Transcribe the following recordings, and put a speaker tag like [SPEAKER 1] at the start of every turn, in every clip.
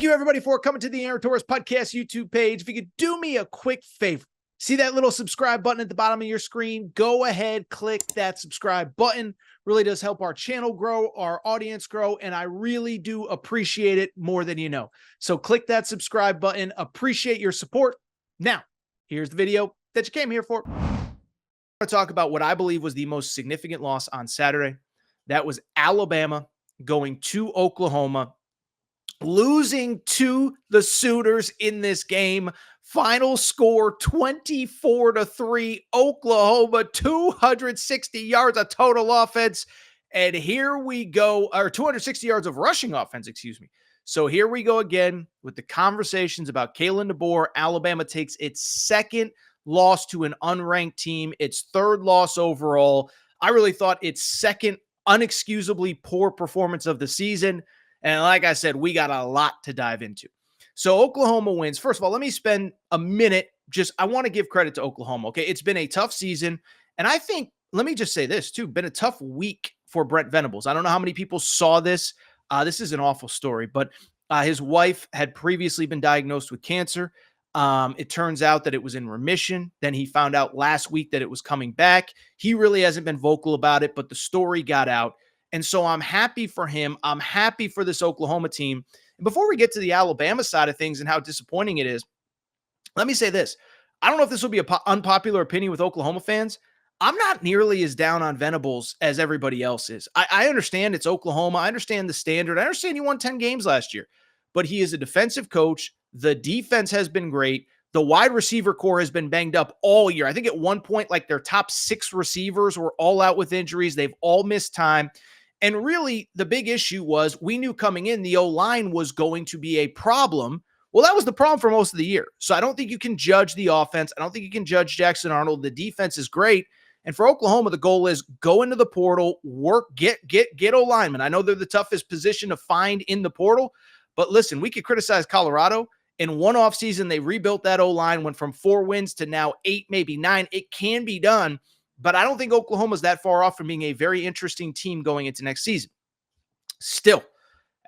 [SPEAKER 1] Thank you, everybody, for coming to the Aaron Torres Podcast YouTube page. If you could do me a quick favor, see that little subscribe button at the bottom of your screen? Go ahead, click that subscribe button. Really does help our channel grow, our audience grow, and I really do appreciate it more than you know. So click that subscribe button. Appreciate your support. Now, here's the video that you came here for. I'm going to talk about what I believe was the most significant loss on Saturday. That was Alabama going to Oklahoma, losing to the Sooners in this game. Final score 24-3. Oklahoma, 260 yards of total offense. And here we go, or 260 yards of rushing offense, excuse me. So here we go again with the conversations about KALEN DEBOER. Alabama takes its second loss to an unranked team, its third loss overall. I really thought its second unexcusably poor performance of the season. And like I said, we got a lot to dive into. So Oklahoma wins. First of all, let me spend a minute. I want to give credit to Oklahoma. Okay. It's been a tough season. And I think, let me just say this too, been a tough week for Brent Venables. I don't know how many people saw this. This is an awful story, but his wife had previously been diagnosed with cancer. It turns out that it was in remission. Then he found out last week that it was coming back. He really hasn't been vocal about it, but the story got out. And so I'm happy for him. I'm happy for this Oklahoma team. And before we get to the Alabama side of things and how disappointing it is, let me say this. I don't know if this will be an unpopular opinion with Oklahoma fans. I'm not nearly as down on Venables as everybody else is. I understand it's Oklahoma. I understand the standard. I understand he won 10 games last year. But he is a defensive coach. The defense has been great. The wide receiver core has been banged up all year. I think at one point, like their top 6 receivers were all out with injuries. They've all missed time. And really, the big issue was we knew coming in the O-line was going to be a problem. Well, that was the problem for most of the year. So I don't think you can judge the offense. I don't think you can judge Jackson Arnold. The defense is great. And for Oklahoma, the goal is go into the portal, work, get O-linemen. I know they're the toughest position to find in the portal. But listen, we could criticize Colorado. In one offseason, they rebuilt that O-line, went from 4 wins to now 8, maybe 9. It can be done. But I don't think Oklahoma's that far off from being a very interesting team going into next season. Still,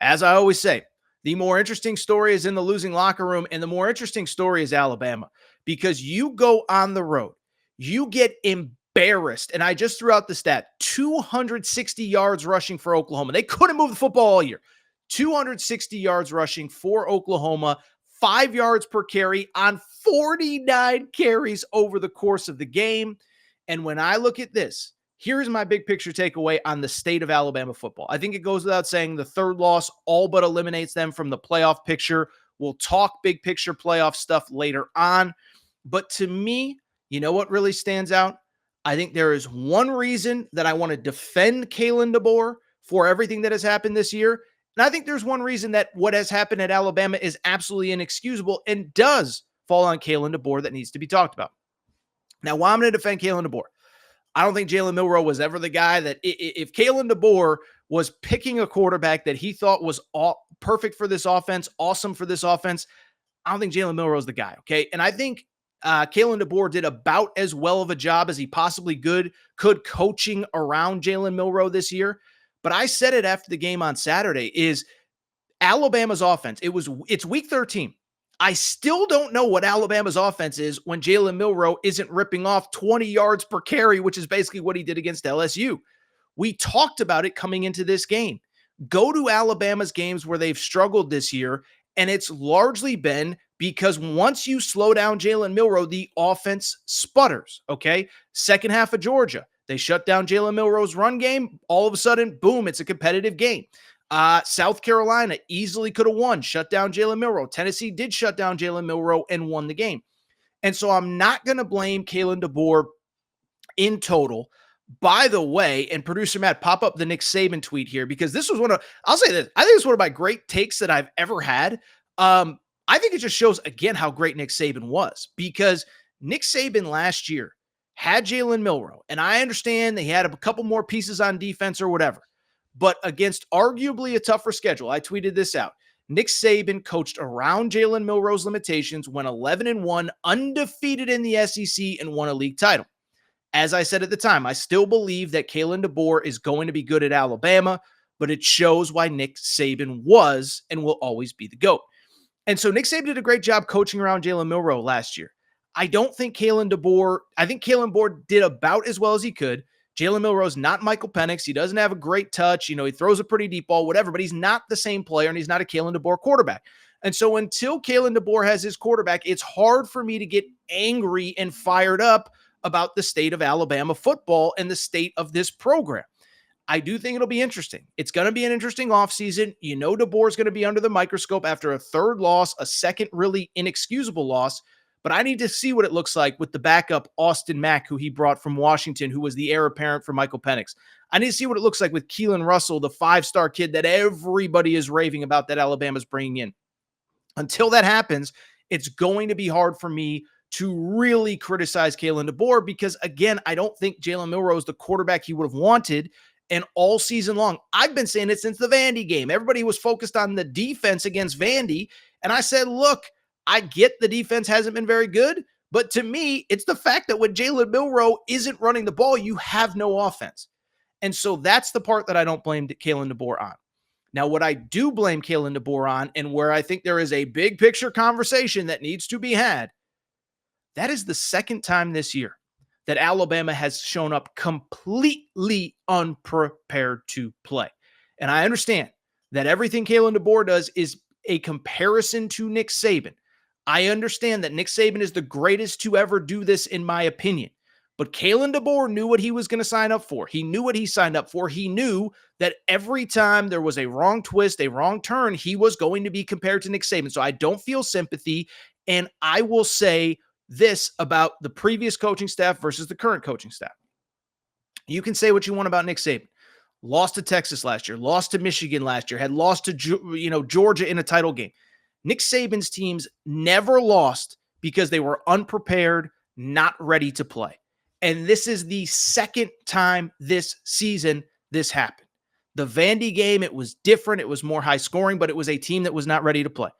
[SPEAKER 1] as I always say, the more interesting story is in the losing locker room, and the more interesting story is Alabama. Because you go on the road, you get embarrassed, and I just threw out the stat, 260 yards rushing for Oklahoma. They couldn't move the football all year. 260 yards rushing for Oklahoma, 5 yards per carry on 49 carries over the course of the game. And when I look at this, here's my big picture takeaway on the state of Alabama football. I think it goes without saying the third loss all but eliminates them from the playoff picture. We'll talk big picture playoff stuff later on. But to me, you know what really stands out? I think there is one reason that I want to defend KALEN DEBOER for everything that has happened this year. And I think there's one reason that what has happened at Alabama is absolutely inexcusable and does fall on KALEN DEBOER that needs to be talked about. Now, why I'm going to defend KALEN DEBOER, I don't think Jalen Milroe was ever the guy that if KALEN DEBOER was picking a quarterback that he thought was perfect for this offense, awesome for this offense, I don't think Jalen Milroe is the guy, okay? And I think KALEN DEBOER did about as well of a job as he possibly could coaching around Jalen Milroe this year. But I said it after the game on Saturday is Alabama's offense. It's week 13. I still don't know what Alabama's offense is when Jalen Milroe isn't ripping off 20 yards per carry, which is basically what he did against LSU. We talked about it coming into this game. Go to Alabama's games where they've struggled this year, and it's largely been because once you slow down Jalen Milroe, the offense sputters, okay? Second half of Georgia, they shut down Jalen Milroe's run game. All of a sudden, boom, it's a competitive game. South Carolina easily could have won, shut down Jalen Milroe. Tennessee did shut down Jalen Milroe and won the game. And so I'm not going to blame KALEN DEBOER in total. By the way, and producer Matt, pop up the Nick Saban tweet here because this was I'll say this, I think it's one of my great takes that I've ever had. I think it just shows again how great Nick Saban was because Nick Saban last year had Jalen Milroe, and I understand that he had a couple more pieces on defense or whatever. But against arguably a tougher schedule, I tweeted this out. Nick Saban coached around Jalen Milroe's limitations, went 11-1, undefeated in the SEC, and won a league title. As I said at the time, I still believe that KALEN DEBOER is going to be good at Alabama, but it shows why Nick Saban was and will always be the GOAT. And so Nick Saban did a great job coaching around Jalen Milroe last year. I don't think Kalen DeBoer, I think Kalen DeBoer did about as well as he could. Jalen Milroe's not Michael Penix. He doesn't have a great touch. He throws a pretty deep ball, whatever, but he's not the same player, and he's not a Kalen DeBoer quarterback. And so until Kalen DeBoer has his quarterback, it's hard for me to get angry and fired up about the state of Alabama football and the state of this program. I do think it'll be interesting. It's going to be an interesting offseason. DeBoer is going to be under the microscope after a third loss, a second really inexcusable loss. But I need to see what it looks like with the backup Austin Mack, who he brought from Washington, who was the heir apparent for Michael Penix. I need to see what it looks like with Keelan Russell, the five-star kid that everybody is raving about that Alabama's bringing in. Until that happens, it's going to be hard for me to really criticize Kalen DeBoer because, again, I don't think Jalen Milroe is the quarterback he would have wanted. And all season long, I've been saying it since the Vandy game. Everybody was focused on the defense against Vandy. And I said, look, I get the defense hasn't been very good, but to me, it's the fact that when Jalen Milroe isn't running the ball, you have no offense. And so that's the part that I don't blame Kalen DeBoer on. Now, what I do blame Kalen DeBoer on, and where I think there is a big picture conversation that needs to be had, that is the second time this year that Alabama has shown up completely unprepared to play. And I understand that everything Kalen DeBoer does is a comparison to Nick Saban. I understand that Nick Saban is the greatest to ever do this, in my opinion. But Kalen DeBoer knew what he was going to sign up for. He knew what he signed up for. He knew that every time there was a wrong twist, a wrong turn, he was going to be compared to Nick Saban. So I don't feel sympathy. And I will say this about the previous coaching staff versus the current coaching staff. You can say what you want about Nick Saban. Lost to Texas last year, lost to Michigan last year, had lost to Georgia in a title game. Nick Saban's teams never lost because they were unprepared, not ready to play. And this is the second time this season this happened. The Vandy game, it was different. It was more high scoring, but it was a team that was not ready to play.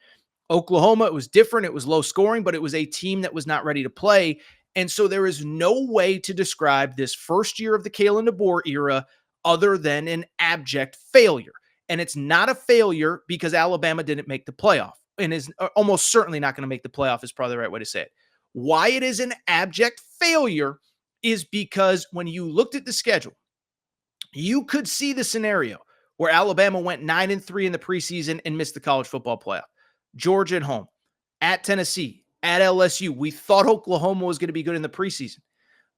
[SPEAKER 1] Oklahoma, it was different. It was low scoring, but it was a team that was not ready to play. And so there is no way to describe this first year of the Kalen DeBoer era other than an abject failure. And it's not a failure because Alabama didn't make the playoff and is almost certainly not going to make the playoff is probably the right way to say it. Why it is an abject failure is because when you looked at the schedule, you could see the scenario where Alabama went 9-3 in the preseason and missed the college football playoff. Georgia at home, at Tennessee, at LSU. We thought Oklahoma was going to be good in the preseason.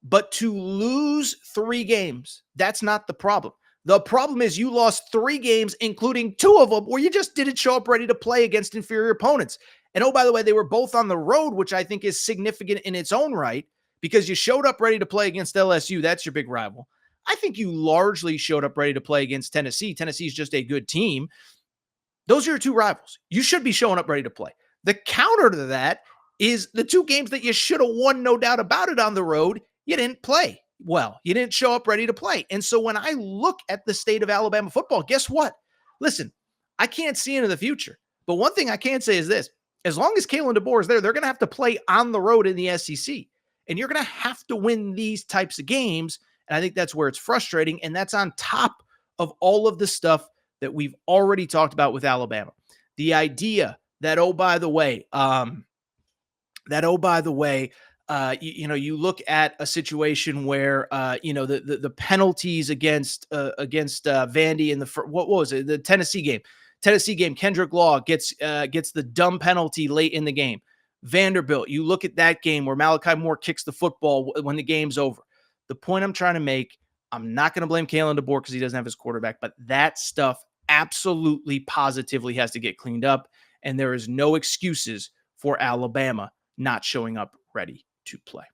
[SPEAKER 1] But to lose 3 games, that's not the problem. The problem is you lost 3 games, including 2 of them where you just didn't show up ready to play against inferior opponents. And oh, by the way, they were both on the road, which I think is significant in its own right because you showed up ready to play against LSU. That's your big rival. I think you largely showed up ready to play against Tennessee. Tennessee's just a good team. Those are your 2 rivals. You should be showing up ready to play. The counter to that is the 2 games that you should have won, no doubt about it, on the road, you didn't play well. You didn't show up ready to play. And so when I look at the state of Alabama football, guess what? Listen, I can't see into the future. But one thing I can say is this. As long as Kalen DeBoer is there, they're going to have to play on the road in the SEC. And you're going to have to win these types of games. And I think that's where it's frustrating. And that's on top of all of the stuff that we've already talked about with Alabama. The idea that, you look at a situation where, the penalties against Vandy in what was it? The Tennessee game, Kendrick Law gets the dumb penalty late in the game. Vanderbilt, you look at that game where Malachi Moore kicks the football when the game's over. The point I'm trying to make, I'm not going to blame Kalen DeBoer because he doesn't have his quarterback, but that stuff absolutely positively has to get cleaned up. And there is no excuses for Alabama not showing up ready to play.